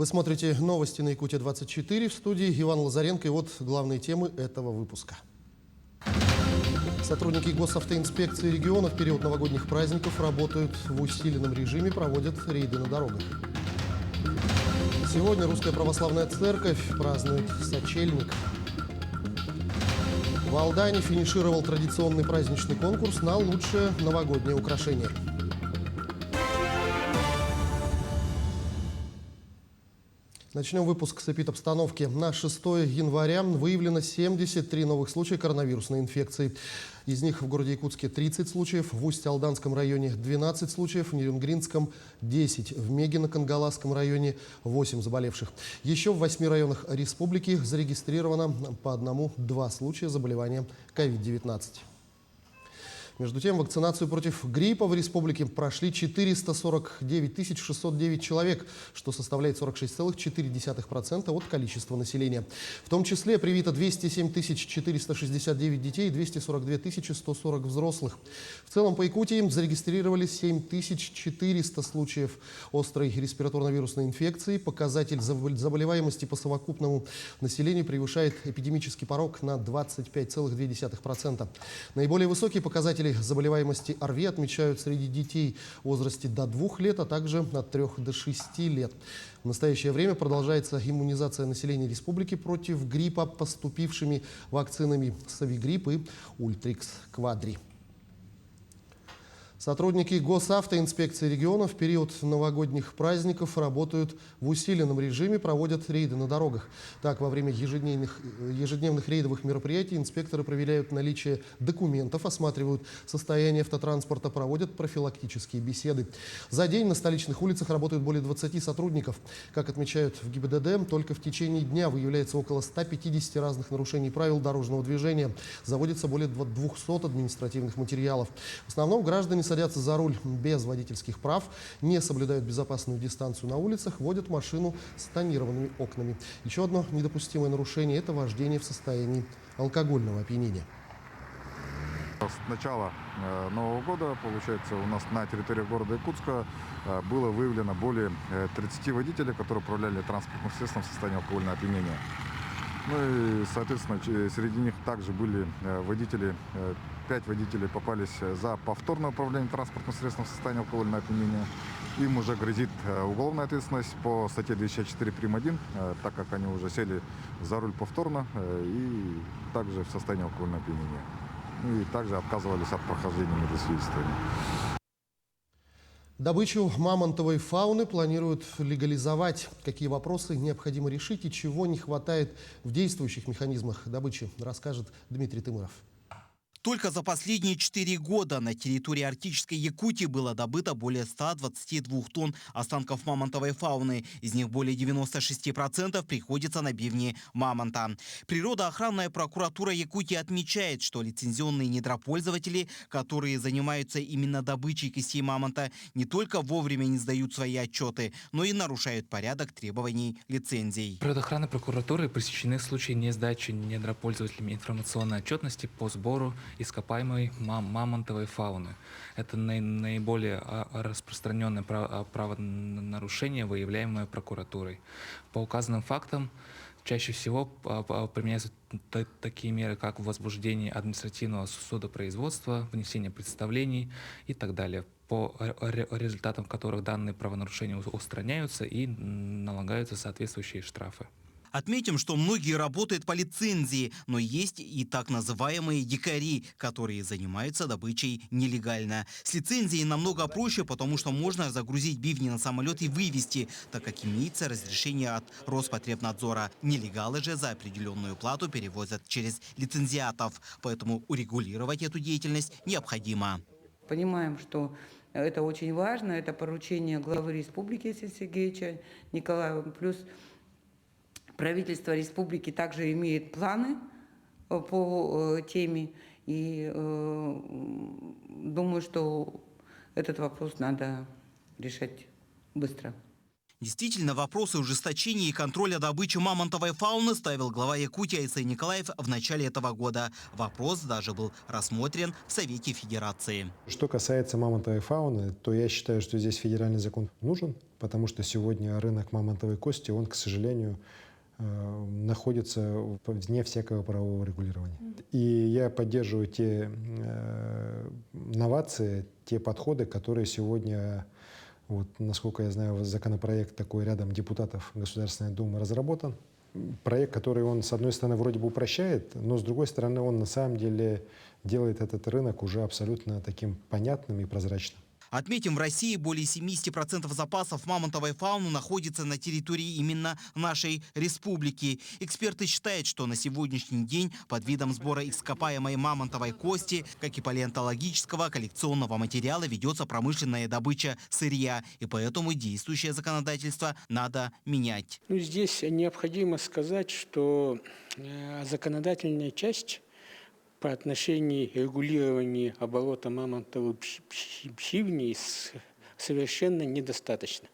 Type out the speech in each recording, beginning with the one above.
Вы смотрите новости на Якутия-24, в студии Иван Лазаренко. И вот главные темы этого выпуска. Сотрудники госавтоинспекции региона в период новогодних праздников работают в усиленном режиме, проводят рейды на дорогах. Сегодня Русская Православная Церковь празднует Сочельник. В Алдане финишировал традиционный праздничный конкурс на лучшее новогоднее украшение. Начнем выпуск с эпидобстановки. На 6 января выявлено 73 новых случая коронавирусной инфекции. Из них в городе Якутске 30 случаев, в Усть-Алданском районе 12 случаев, в Нерюнгринском 10, в Мегино-Кангаласском районе 8 заболевших. Еще в 8 районах республики зарегистрировано по 1-2 случая заболевания COVID-19. Между тем, вакцинацию против гриппа в республике прошли 449 609 человек, что составляет 46,4% от количества населения. В том числе привито 207 469 детей и 242 140 взрослых. В целом по Якутии зарегистрировали 7400 случаев острой респираторно-вирусной инфекции. Показатель заболеваемости по совокупному населению превышает эпидемический порог на 25,2%. Наиболее высокие показатели заболеваемости ОРВИ отмечают среди детей в возрасте до 2 лет, а также от 3 до 6 лет. В настоящее время продолжается иммунизация населения республики против гриппа поступившими вакцинами Савигрипп и Ультрикс Квадри. Сотрудники госавтоинспекции региона в период новогодних праздников работают в усиленном режиме, проводят рейды на дорогах. Так, во время ежедневных рейдовых мероприятий инспекторы проверяют наличие документов, осматривают состояние автотранспорта, проводят профилактические беседы. За день на столичных улицах работают более 20 сотрудников. Как отмечают в ГИБДД, только в течение дня выявляется около 150 разных нарушений правил дорожного движения. Заводится более 200 административных материалов. В основном граждане садятся за руль без водительских прав, не соблюдают безопасную дистанцию на улицах, водят машину с тонированными окнами. Еще одно недопустимое нарушение – это вождение в состоянии алкогольного опьянения. С начала Нового года, получается, у нас на территории города Якутска было выявлено более 30 водителей, которые управляли транспортным средством в состоянии алкогольного опьянения. Ну и, соответственно, среди них также были водители, 5 водителей попались за повторное управление транспортным средством в состоянии алкогольного опьянения. Им уже грозит уголовная ответственность по статье 204 прим. 1, так как они уже сели за руль повторно и также в состоянии алкогольного опьянения. Ну и также отказывались от прохождения медосвидетельствования. Добычу мамонтовой фауны планируют легализовать. Какие вопросы необходимо решить и чего не хватает в действующих механизмах добычи, расскажет Дмитрий Тымыров. Только за последние 4 года на территории арктической Якутии было добыто более 122 тонн останков мамонтовой фауны. Из них более 96% приходится на бивни мамонта. Природоохранная прокуратура Якутии отмечает, что лицензионные недропользователи, которые занимаются именно добычей костей мамонта, не только вовремя не сдают свои отчеты, но и нарушают порядок требований лицензий. Природоохранной прокуратурой пресечены случаи несдачи недропользователями информационной отчетности по сбору ископаемой мамонтовой фауны. Это наиболее распространенное правонарушение, выявляемое прокуратурой. По указанным фактам чаще всего применяются такие меры, как возбуждение административного судопроизводства, внесение представлений и так далее, по результатам которых данные правонарушения устраняются и налагаются соответствующие штрафы. Отметим, что многие работают по лицензии, но есть и так называемые дикари, которые занимаются добычей нелегально. С лицензией намного проще, потому что можно загрузить бивни на самолет и вывезти, так как имеется разрешение от Роспотребнадзора. Нелегалы же за определенную плату перевозят через лицензиатов, поэтому урегулировать эту деятельность необходимо. Понимаем, что это очень важно, это поручение главы республики Сергеевича Николаева, плюс правительство республики также имеет планы по теме, и думаю, что этот вопрос надо решать быстро. Действительно, вопросы ужесточения и контроля добычи мамонтовой фауны ставил глава Якутии Айсей Николаев в начале этого года. Вопрос даже был рассмотрен в Совете Федерации. Что касается мамонтовой фауны, то я считаю, что здесь федеральный закон нужен, потому что сегодня рынок мамонтовой кости, он, к сожалению, находится вне всякого правового регулирования. И я поддерживаю те новации, те подходы, которые сегодня, вот, насколько я знаю, законопроект такой рядом депутатов Государственной Думы разработан. Проект, который он, с одной стороны, вроде бы упрощает, но с другой стороны, он на самом деле делает этот рынок уже абсолютно таким понятным и прозрачным. Отметим, в России более 70% запасов мамонтовой фауны находится на территории именно нашей республики. Эксперты считают, что на сегодняшний день под видом сбора ископаемой мамонтовой кости, как и палеонтологического коллекционного материала, ведется промышленная добыча сырья. И поэтому действующее законодательство надо менять. Здесь необходимо сказать, что законодательная часть по отношению регулирования оборота мамонтовой псивни совершенно недостаточно.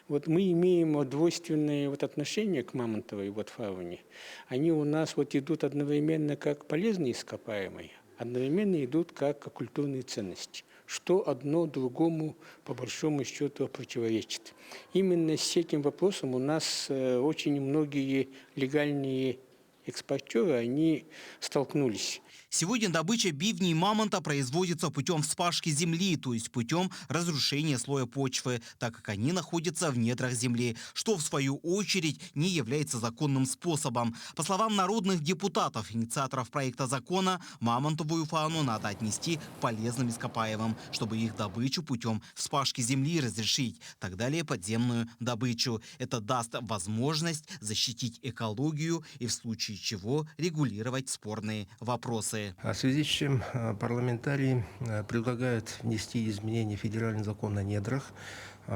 Вот мы имеем двойственные отношения к мамонтовой фауне. Они у нас идут одновременно как полезные ископаемые, одновременно идут как культурные ценности, что одно другому по большому счету противоречит. Именно с этим вопросом у нас очень многие легальные экспортеры, они столкнулись. Сегодня добыча бивней мамонта производится путем вспашки земли, то есть путем разрушения слоя почвы, так как они находятся в недрах земли, что в свою очередь не является законным способом. По словам народных депутатов, инициаторов проекта закона, мамонтовую фауну надо отнести к полезным ископаемым, чтобы их добычу путем вспашки земли разрешить, так далее подземную добычу. Это даст возможность защитить экологию и в случае чего регулировать спорные вопросы. В связи с чем парламентарии предлагают внести изменения в федеральный закон о недрах,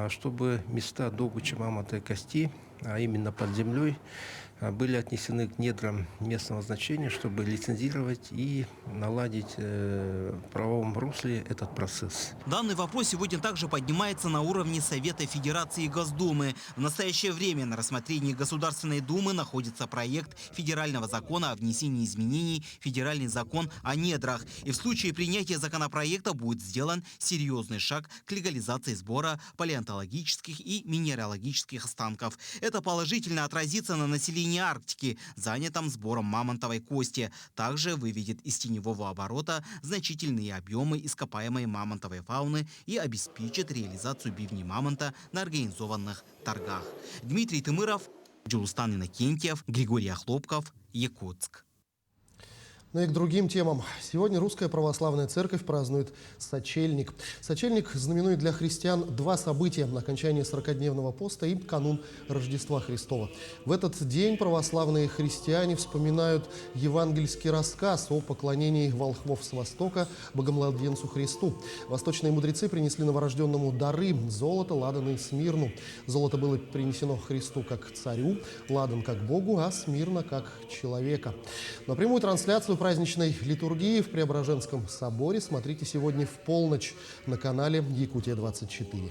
чтобы места добычи мамонтовой кости, а именно под землей, были отнесены к недрам местного значения, чтобы лицензировать и наладить в правовом русле этот процесс. Данный вопрос сегодня также поднимается на уровне Совета Федерации и Госдумы. В настоящее время на рассмотрении Государственной Думы находится проект федерального закона о внесении изменений в федеральный закон о недрах. И в случае принятия законопроекта будет сделан серьезный шаг к легализации сбора палеонтологических и минералогических останков. Это положительно отразится на населении Арктики, занятом сбором мамонтовой кости. Также выведет из теневого оборота значительные объемы ископаемой мамонтовой фауны и обеспечит реализацию бивней мамонта на организованных торгах. Дмитрий Тымыров, Джулстан Иннокентьев, Григорий Охлопков, Якутск. Ну и к другим темам. Сегодня Русская Православная Церковь празднует Сочельник. Сочельник знаменует для христиан два события – окончание 40-дневного поста и канун Рождества Христова. В этот день православные христиане вспоминают евангельский рассказ о поклонении волхвов с Востока Богомладенцу Христу. Восточные мудрецы принесли новорожденному дары – золото, ладан и смирну. Золото было принесено Христу как царю, ладан как Богу, а смирна как человека. На прямую трансляцию праздничной литургии в Преображенском соборе смотрите сегодня в полночь на канале Якутия-24.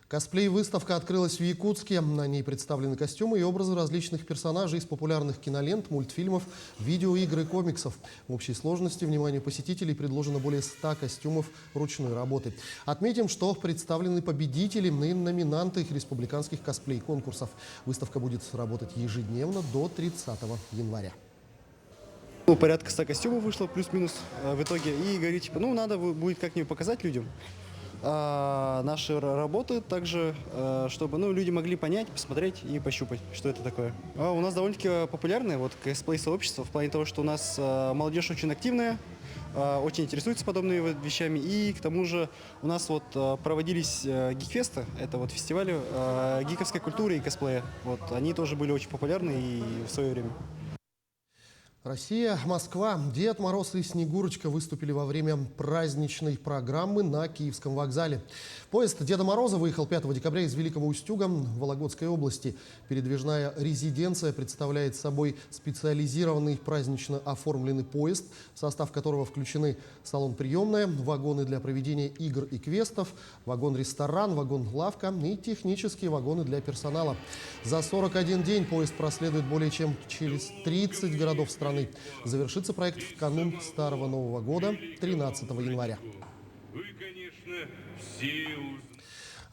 Косплей-выставка открылась в Якутске. На ней представлены костюмы и образы различных персонажей из популярных кинолент, мультфильмов, видеоигр и комиксов. В общей сложности вниманию посетителей предложено более 100 костюмов ручной работы. Отметим, что представлены победители и номинанты республиканских косплей-конкурсов. Выставка будет работать ежедневно до 30 января. Порядка 100 костюмов вышло, плюс-минус в итоге. И говорит, надо будет как-нибудь показать людям наши работы, также, чтобы люди могли понять, посмотреть и пощупать, что это такое. У нас довольно-таки популярное косплей-сообщество в плане того, что у нас молодежь очень активная, очень интересуется подобными вещами. И к тому же у нас проводились гикфесты, это фестивали гиковской культуры и косплея. Они тоже были очень популярны и в свое время. Россия, Москва. Дед Мороз и Снегурочка выступили во время праздничной программы на Киевском вокзале. Поезд Деда Мороза выехал 5 декабря из Великого Устюга в Вологодской области. Передвижная резиденция представляет собой специализированный празднично оформленный поезд, в состав которого включены салон-приемная, вагоны для проведения игр и квестов, вагон-ресторан, вагон-лавка и технические вагоны для персонала. За 41 день поезд проследует более чем через 30 городов страны. Завершится проект в канун Старого Нового года 13 января. Вы, конечно, все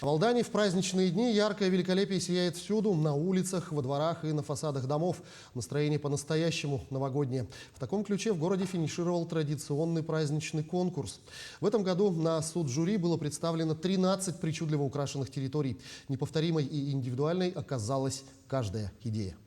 В Алдане в праздничные дни яркое великолепие сияет всюду, на улицах, во дворах и на фасадах домов. Настроение по-настоящему новогоднее. В таком ключе в городе финишировал традиционный праздничный конкурс. В этом году на суд жюри было представлено 13 причудливо украшенных территорий. Неповторимой и индивидуальной оказалась каждая идея.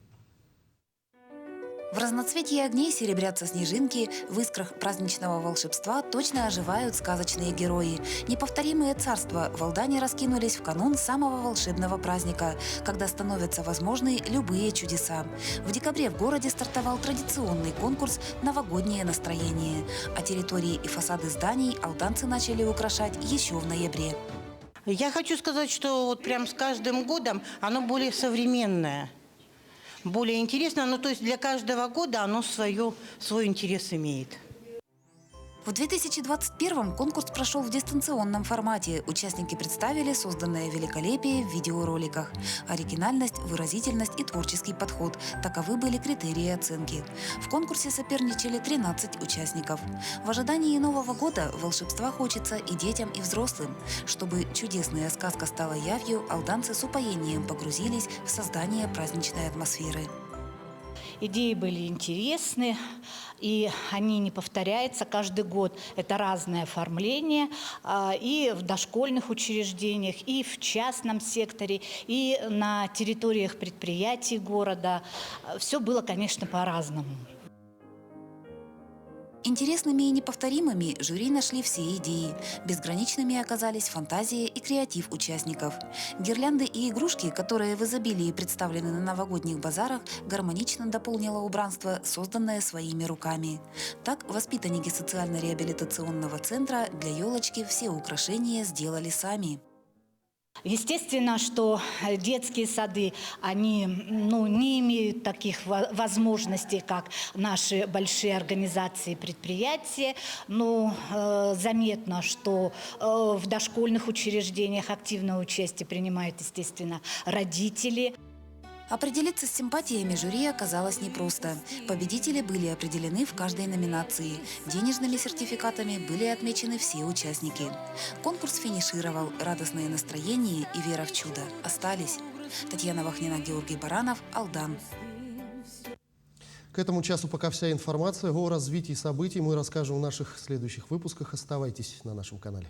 В разноцветии огней серебрятся снежинки, в искрах праздничного волшебства точно оживают сказочные герои. Неповторимые царства в Алдане раскинулись в канун самого волшебного праздника, когда становятся возможны любые чудеса. В декабре в городе стартовал традиционный конкурс «Новогоднее настроение», а территории и фасады зданий алданцы начали украшать еще в ноябре. Я хочу сказать, что вот прям с каждым годом оно более современное. Более интересно, ну то есть для каждого года оно свой интерес имеет. В 2021-м конкурс прошел в дистанционном формате. Участники представили созданное великолепие в видеороликах. Оригинальность, выразительность и творческий подход – таковы были критерии оценки. В конкурсе соперничали 13 участников. В ожидании Нового года волшебства хочется и детям, и взрослым. Чтобы чудесная сказка стала явью, алданцы с упоением погрузились в создание праздничной атмосферы. Идеи были интересны, и они не повторяются каждый год. Это разное оформление и в дошкольных учреждениях, и в частном секторе, и на территориях предприятий города. Все было, конечно, по-разному. Интересными и неповторимыми жюри нашли все идеи. Безграничными оказались фантазия и креатив участников. Гирлянды и игрушки, которые в изобилии представлены на новогодних базарах, гармонично дополнило убранство, созданное своими руками. Так, воспитанники социально-реабилитационного центра для елочки все украшения сделали сами. Естественно, что детские сады, они не имеют таких возможностей, как наши большие организации и предприятия. Но заметно, что в дошкольных учреждениях активное участие принимают, естественно, родители. Определиться с симпатиями жюри оказалось непросто. Победители были определены в каждой номинации. Денежными сертификатами были отмечены все участники. Конкурс финишировал. Радостное настроение и вера в чудо остались. Татьяна Вахнина, Георгий Баранов, Алдан. К этому часу пока вся информация о развитии событий мы расскажем в наших следующих выпусках. Оставайтесь на нашем канале.